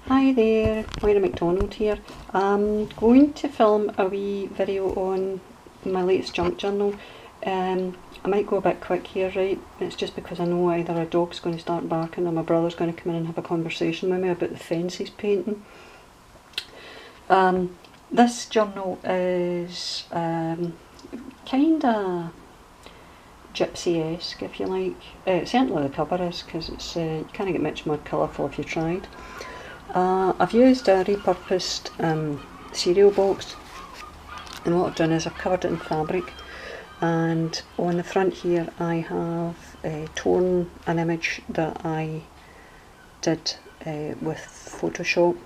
Hi there, Moira McDonald here. I'm going to film a wee video on my latest junk journal. I might go a bit quick here, right? It's just because I know either a dog's going to start barking or my brother's going to come in and have a conversation with me about the fence he's painting. This journal is kinda gypsy-esque, if you like. Certainly the cover is, because it's you can't get much more colourful if you tried. I've used a repurposed cereal box, and what I've done is I've covered it in fabric, and on the front here I have torn an image that I did with Photoshop.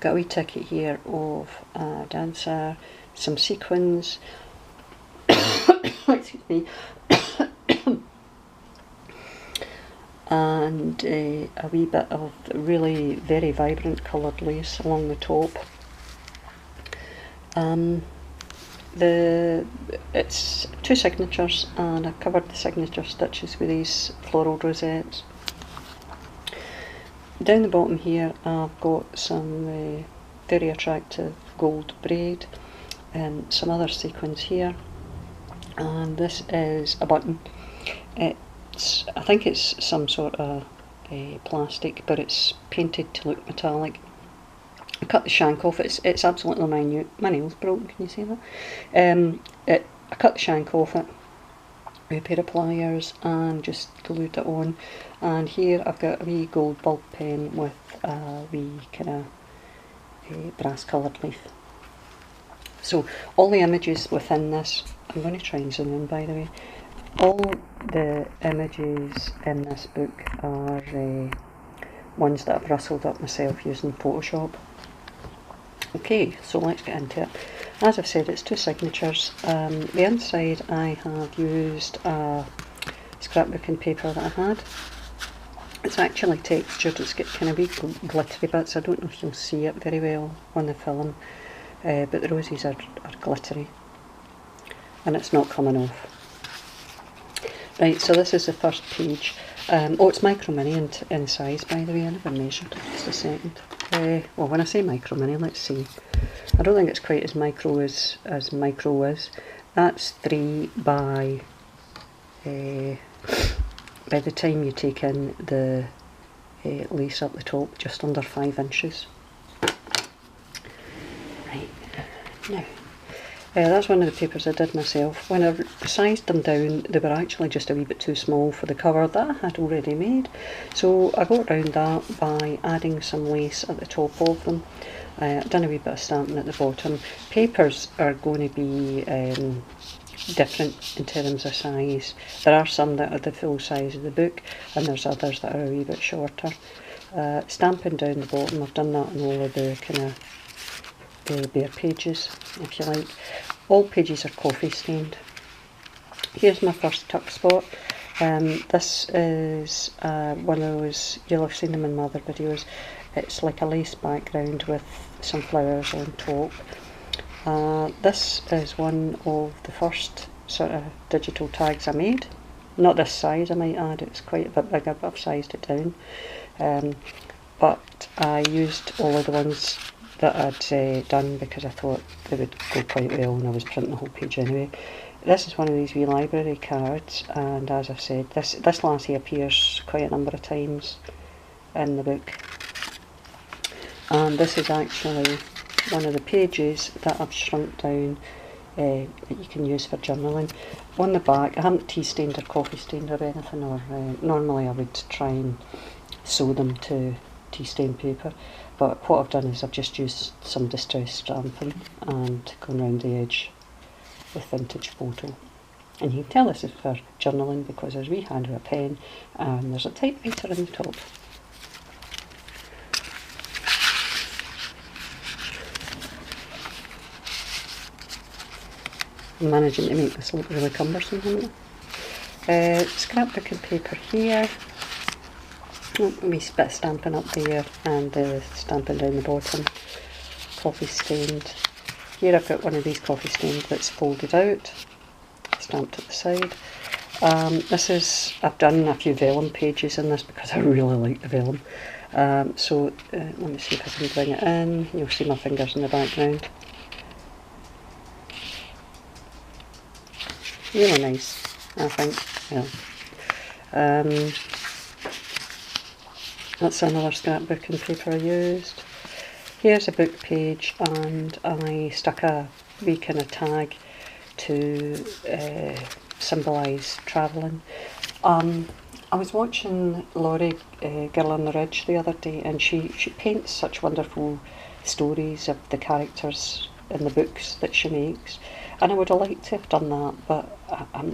Got a wee ticket here of a dancer, some sequins, excuse me, and a wee bit of really very vibrant coloured lace along the top. It's two signatures, and I've covered the signature stitches with these floral rosettes. Down the bottom here I've got some very attractive gold braid and some other sequins here, and this is a button. I think it's some sort of plastic, but it's painted to look metallic. I cut the shank off. It's absolutely minute. My nail's broken, can you see that? I cut the shank off it with a pair of pliers and just glued it on. And here I've got a wee gold bulb pen with a wee kind of brass coloured leaf. So all the images within this, I'm going to try and zoom in, by the way. All the images in this book are ones that I've rustled up myself using Photoshop. Okay, so let's get into it. As I've said, it's two signatures. The inside I have used a scrapbooking paper that I had. It's actually textured, it's got kind of wee glittery bits. I don't know if you'll see it very well on the film, but the roses are glittery, and it's not coming off. Right, so this is the first page. Oh, it's micro mini in size, by the way. I never measured it, just a second. Well, when I say micro mini, let's see. I don't think it's quite as micro as micro is. That's 3 by the time you take in the lace up the top, just under 5 inches. Right, now. That's one of the papers I did myself. When I sized them down, they were actually just a wee bit too small for the cover that I had already made. So I got around that by adding some lace at the top of them. I've done a wee bit of stamping at the bottom. Papers are going to be different in terms of size. There are some that are the full size of the book, and there's others that are a wee bit shorter. Stamping down the bottom, I've done that on all of the kind of bare pages, if you like. All pages are coffee stained. Here's my first tuck spot. This is one of those, you'll have seen them in my other videos. It's like a lace background with some flowers on top. This is one of the first sort of digital tags I made. Not this size, I might add, it's quite a bit bigger, but I've sized it down. But I used all of the ones that I'd done because I thought they would go quite well, and I was printing the whole page anyway. This is one of these wee library cards, and as I've said, this lassie appears quite a number of times in the book. And this is actually one of the pages that I've shrunk down that you can use for journaling. On the back, I haven't tea stained or coffee stained or anything, or normally I would try and sew them to tea stained paper. But what I've done is I've just used some distress stamping and gone round the edge with vintage photo. And you can tell this is for journaling because there's a wee hand with a pen and there's a typewriter on the top. I'm managing to make this look really cumbersome, haven't I? Scrapbooking paper here. A wee bit of stamping up there and stamping down the bottom. Coffee stained. Here I've got one of these coffee stained that's folded out, stamped at the side. I've done a few vellum pages in this because I really like the vellum. So let me see if I can bring it in. You'll see my fingers in the background. Really nice, I think. Yeah. That's another scrapbooking paper I used. Here's a book page, and I stuck a wee kind of tag to symbolise travelling. I was watching Laurie, Girl on the Ridge, the other day, and she paints such wonderful stories of the characters in the books that she makes, and I would have liked to have done that, but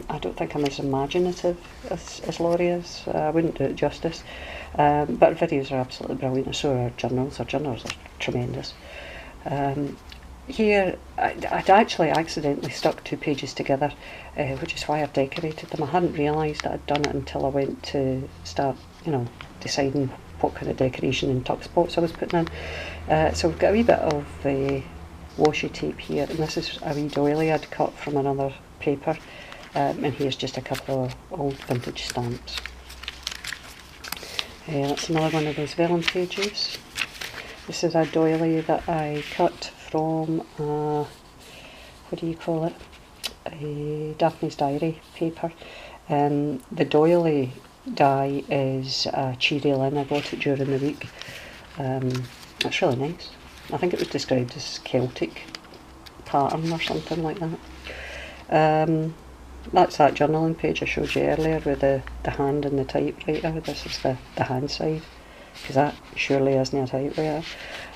I don't think I'm as imaginative as Laurie is. I wouldn't do it justice. But her videos are absolutely brilliant, so are her journals. Her journals are tremendous. Here, I'd actually accidentally stuck 2 pages together, which is why I've decorated them. I hadn't realised that I'd done it until I went to start, deciding what kind of decoration and tuck spots I was putting in. So we've got a wee bit of washi tape here, and this is a wee doily I'd cut from another paper, and here's just a couple of old vintage stamps. That's another one of those vellum pages. This is a doily that I cut from, what do you call it, a Daphne's Diary paper. The doily die is cherry lin. I got it during the week. It's really nice. I think it was described as Celtic pattern or something like that. That's that journaling page I showed you earlier with the hand and the typewriter. This is the hand side, because that surely isn't a typewriter.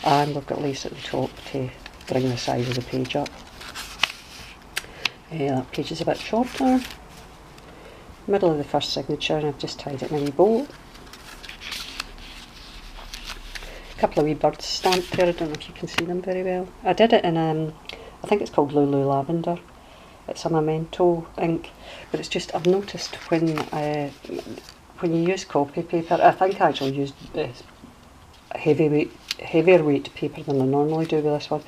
And we've got lace at the top to bring the size of the page up. That page is a bit shorter. Middle of the first signature, and I've just tied it in a wee bow. A couple of wee birds stamped there. I don't know if you can see them very well. I did it in, I think it's called Lulu Lavender. It's a memento ink, but it's just, I've noticed when you use copy paper, I think I actually used heavier weight paper than I normally do with this one,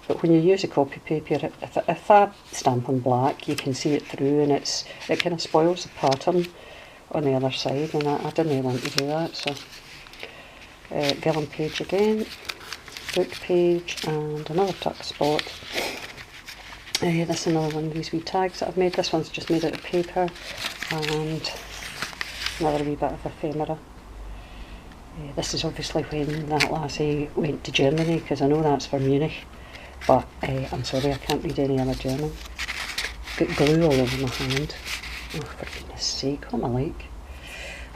but when you use a copy paper, if I stamp on black, you can see it through, and it kind of spoils the pattern on the other side, and I didn't really want to do that. So vellum page again, book page, and another tuck spot. This is another one of these wee tags that I've made. This one's just made out of paper, and another wee bit of ephemera. This is obviously when that lassie went to Germany, because I know that's for Munich, but I'm sorry, I can't read any other German. Got glue all over my hand. Oh, for goodness sake, what am I like?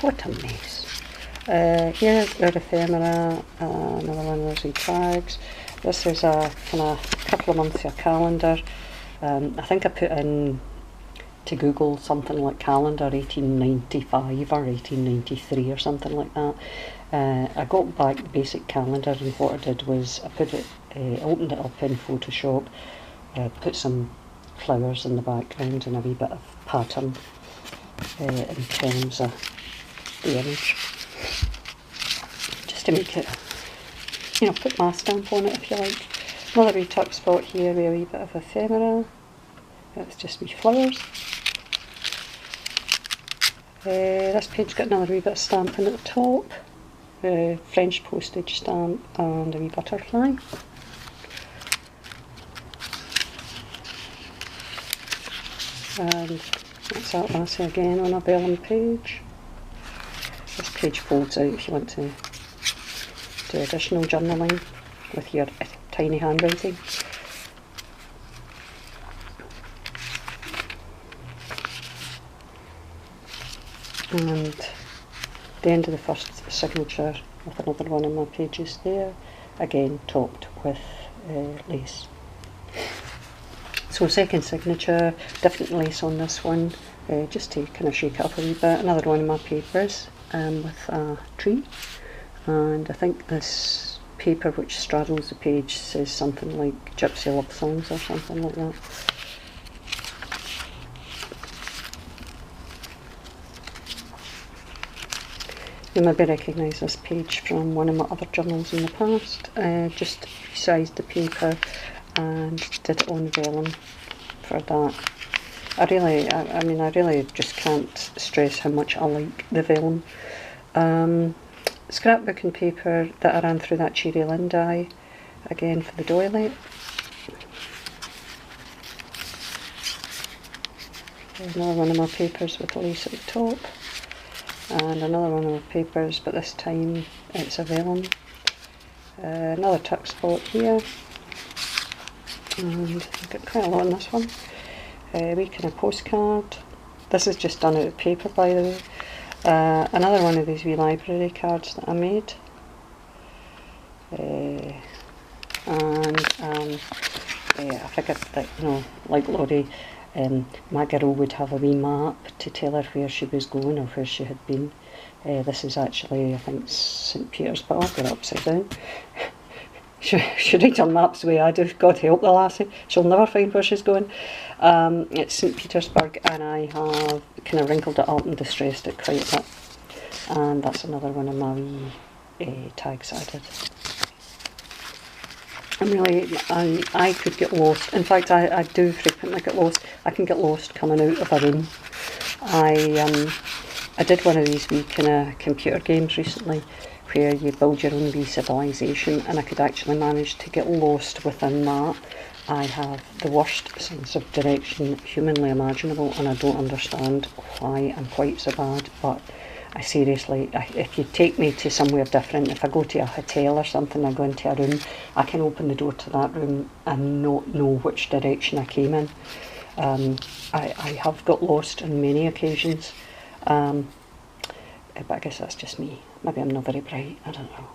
What a mess. Here's our ephemera, another one of those wee tags. This is a kind of couple of months of a calendar. I think I put in to Google something like calendar 1895 or 1893 or something like that. I got back the basic calendar, and what I did was I put it, opened it up in Photoshop, put some flowers in the background and a wee bit of pattern in terms of the image, just to make it, put my stamp on it if you like. Another wee tuck spot here with a wee bit of ephemera. That's just wee flowers. This page got another wee bit of stamping at the top. French postage stamp and a wee butterfly. And that's that lassie again on a vellum page. This page folds out if you want to do additional journaling with your tiny handwriting. And the end of the first signature with another one of my pages there, again topped with lace. So second signature, different lace on this one, just to kind of shake it up a wee bit. Another one of my papers with a tree, and I think this paper which straddles the page says something like Gypsy Love Songs or something like that. You maybe recognise this page from one of my other journals in the past. Just resized the paper and did it on vellum for that. I really just can't stress how much I like the vellum. scrapbooking paper that I ran through that cherry lin dye, again for the doily. Another one of my papers with a lace at the top, and another one of my papers, but this time it's a vellum. Another tuck spot here, and I've got quite a lot on this one. Wee kind of postcard. This is just done out of paper, by the way. Another one of these wee library cards that I made. I figured that, you know, like Laurie, my girl would have a wee map to tell her where she was going or where she had been. This is actually, I think, St. Peter's, but I'll get it upside down. She reads her maps the way I do. God help the lassie, she'll never find where she's going. It's St. Petersburg, and I have kind of wrinkled it up and distressed it quite a bit. And that's another one of my wee tags I did. I could get lost. In fact, I do frequently get lost. I can get lost coming out of a room. I did one of these wee kind of computer games recently where you build your own wee civilization, and I could actually manage to get lost within that. I have the worst sense of direction humanly imaginable, and I don't understand why I'm quite so bad, but I seriously, if you take me to somewhere different, if I go to a hotel or something, I go into a room, I can open the door to that room and not know which direction I came in. I have got lost on many occasions, but I guess that's just me. Maybe I'm not very bright, I don't know.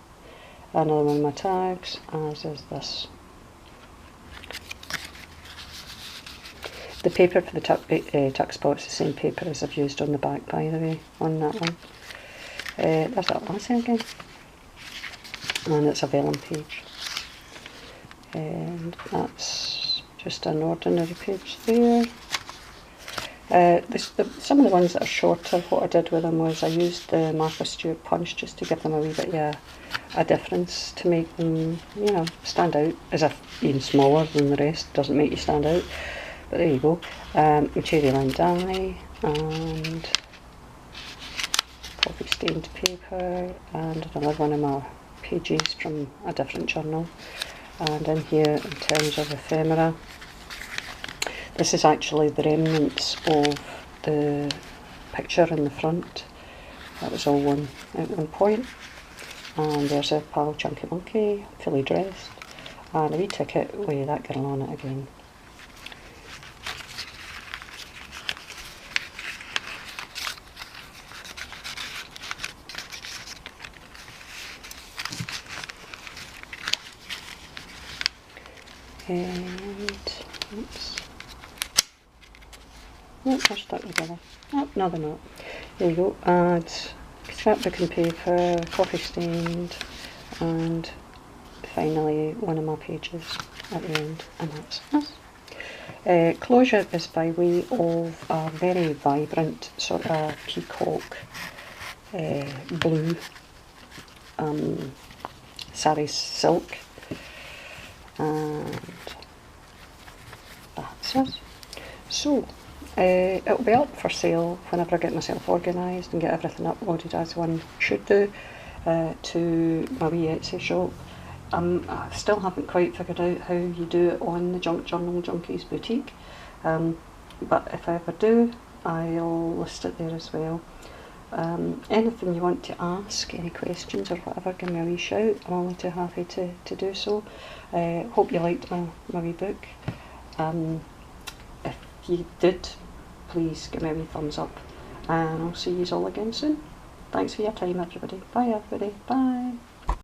Another one of my tags, as is this. The paper for the tuck spot is the same paper as I've used on the back, by the way, on that one. There's that lassie again. And it's a vellum page. And that's just an ordinary page there. Some of the ones that are shorter, what I did with them was I used the Martha Stewart punch just to give them a wee bit of a difference, to make them, you know, stand out, as if being smaller than the rest doesn't make you stand out. But there you go. Cherry lin dye and coffee stained paper, and another one of my pages from a different journal. And in here, in terms of ephemera, this is actually the remnants of the picture in the front. That was all one at one point. And there's a pal chunky monkey, fully dressed, and a wee ticket with that girl on it again. And oops. Nope, they're stuck together. Oh, no, they're not. There you go. Add scrapbooking paper, coffee stained, and finally one of my pages at the end, and that's us. Closure is by way of a very vibrant sort of peacock blue sari silk. And that's it. So it'll be up for sale whenever I get myself organised and get everything uploaded as one should do to my wee Etsy shop. I still haven't quite figured out how you do it on the Junk Journal Junkies boutique, but if I ever do, I'll list it there as well. Anything you want to ask, any questions or whatever, give me a wee shout. I'm only too happy to do so. Hope you liked my wee book. If you did, please give me a wee thumbs up, and I'll see you all again soon. Thanks for your time, everybody. Bye everybody. Bye.